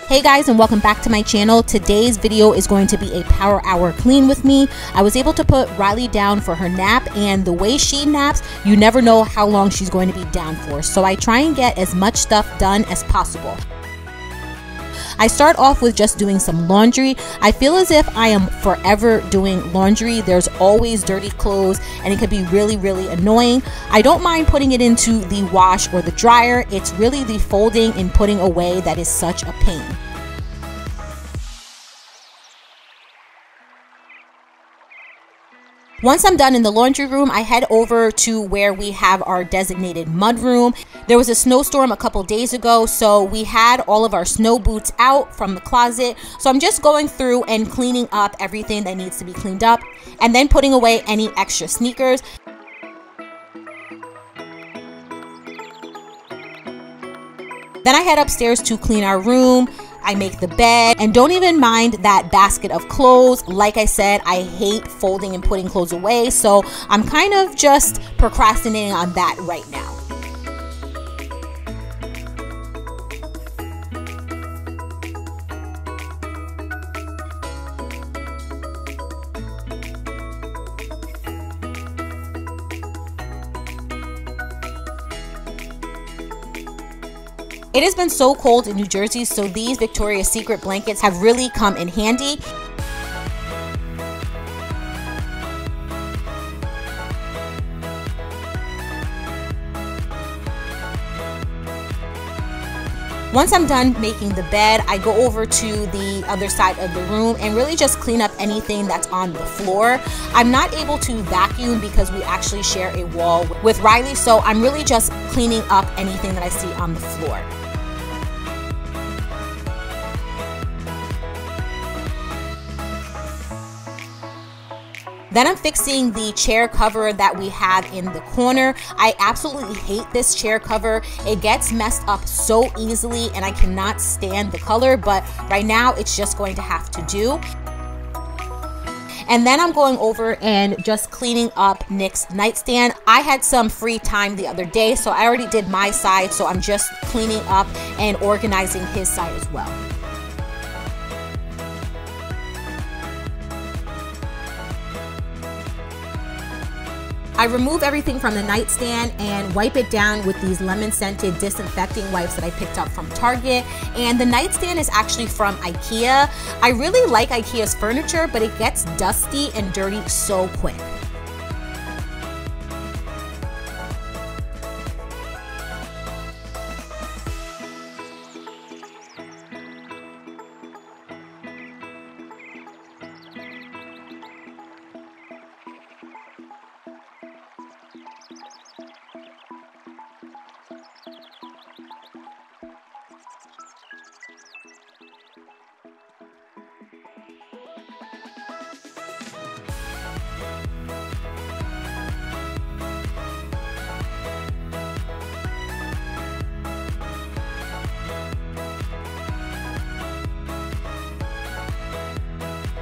Hey guys, and welcome back to my channel. Today's video is going to be a power hour clean with me. I was able to put Riley down for her nap, and the way she naps, you never know how long she's going to be down for. So I try and get as much stuff done as possible. I start off with just doing some laundry. I feel as if I am forever doing laundry. There's always dirty clothes and it could be really annoying. I don't mind putting it into the wash or the dryer. It's really the folding and putting away that is such a pain. Once I'm done in the laundry room, I head over to where we have our designated mud room. There was a snowstorm a couple days ago, so we had all of our snow boots out from the closet. So I'm just going through and cleaning up everything that needs to be cleaned up and then putting away any extra sneakers. Then I head upstairs to clean our room. I make the bed and don't even mind that basket of clothes. Like I said, I hate folding and putting clothes away, so I'm kind of just procrastinating on that right now. It has been so cold in New Jersey, so these Victoria's Secret blankets have really come in handy. Once I'm done making the bed, I go over to the other side of the room and really just clean up anything that's on the floor. I'm not able to vacuum because we actually share a wall with Riley, so I'm really just cleaning up anything that I see on the floor. Then I'm fixing the chair cover that we have in the corner. I absolutely hate this chair cover. It gets messed up so easily and I cannot stand the color, but right now it's just going to have to do. And then I'm going over and just cleaning up Nick's nightstand. I had some free time the other day, so I already did my side, so I'm just cleaning up and organizing his side as well. I remove everything from the nightstand and wipe it down with these lemon-scented disinfecting wipes that I picked up from Target. And the nightstand is actually from IKEA. I really like IKEA's furniture, but it gets dusty and dirty so quick.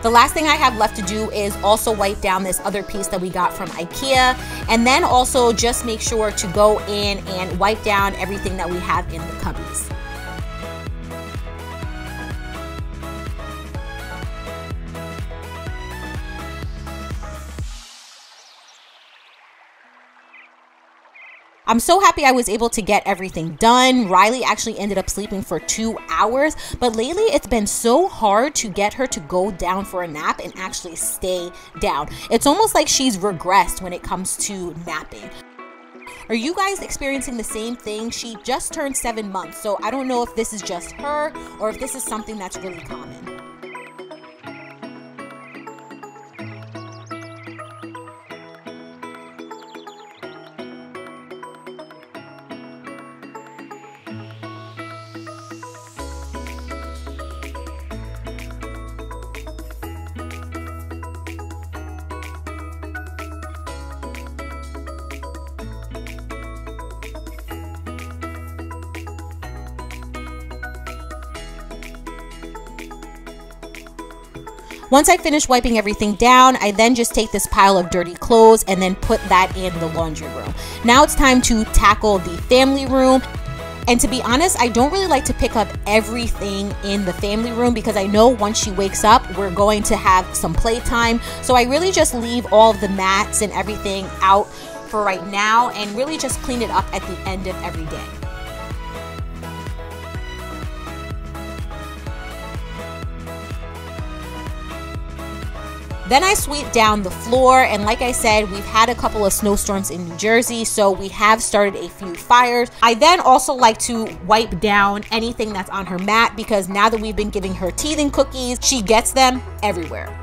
The last thing I have left to do is also wipe down this other piece that we got from IKEA, and then also just make sure to go in and wipe down everything that we have in the cubbies. I'm so happy I was able to get everything done. Riley actually ended up sleeping for 2 hours, but lately it's been so hard to get her to go down for a nap and actually stay down. It's almost like she's regressed when it comes to napping. Are you guys experiencing the same thing? She just turned 7 months, so I don't know if this is just her or if this is something that's really common. Once I finish wiping everything down, I then just take this pile of dirty clothes and then put that in the laundry room. Now it's time to tackle the family room. And to be honest, I don't really like to pick up everything in the family room because I know once she wakes up, we're going to have some playtime. So I really just leave all of the mats and everything out for right now and really just clean it up at the end of every day. Then I sweep down the floor, and like I said, we've had a couple of snowstorms in New Jersey, so we have started a few fires. I then also like to wipe down anything that's on her mat because now that we've been giving her teething cookies, she gets them everywhere.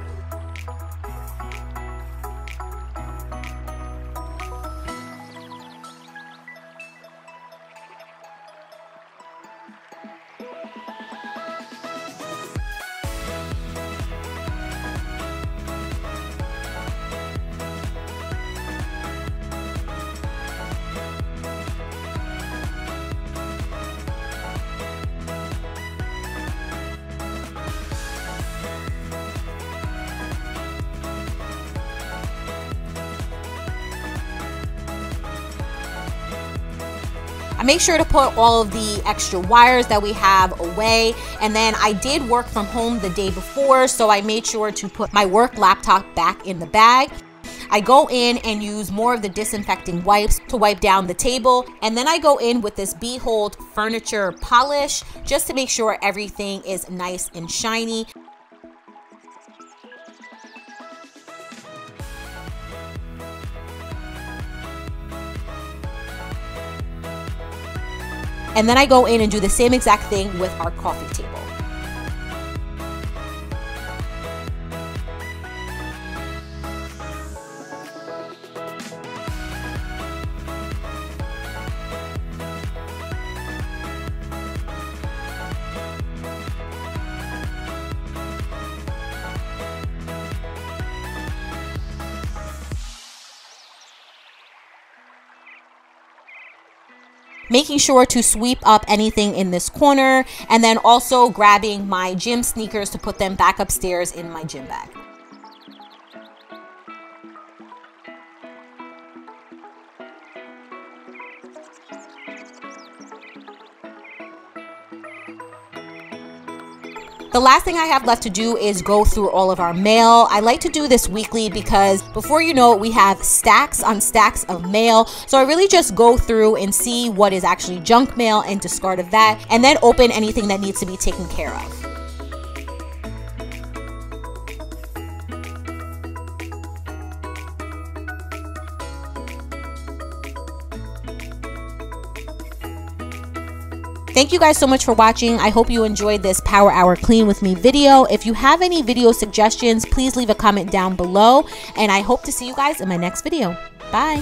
I make sure to put all of the extra wires that we have away, and then I did work from home the day before, so I made sure to put my work laptop back in the bag. I go in and use more of the disinfecting wipes to wipe down the table, and then I go in with this Behold furniture polish just to make sure everything is nice and shiny. And then I go in and do the same exact thing with our coffee table. Making sure to sweep up anything in this corner, and then also grabbing my gym sneakers to put them back upstairs in my gym bag. The last thing I have left to do is go through all of our mail. I like to do this weekly because before you know it, we have stacks on stacks of mail. So I really just go through and see what is actually junk mail and discard of that, and then open anything that needs to be taken care of. Thank you guys so much for watching. I hope you enjoyed this Power Hour Clean With Me video. If you have any video suggestions, please leave a comment down below, and I hope to see you guys in my next video. Bye.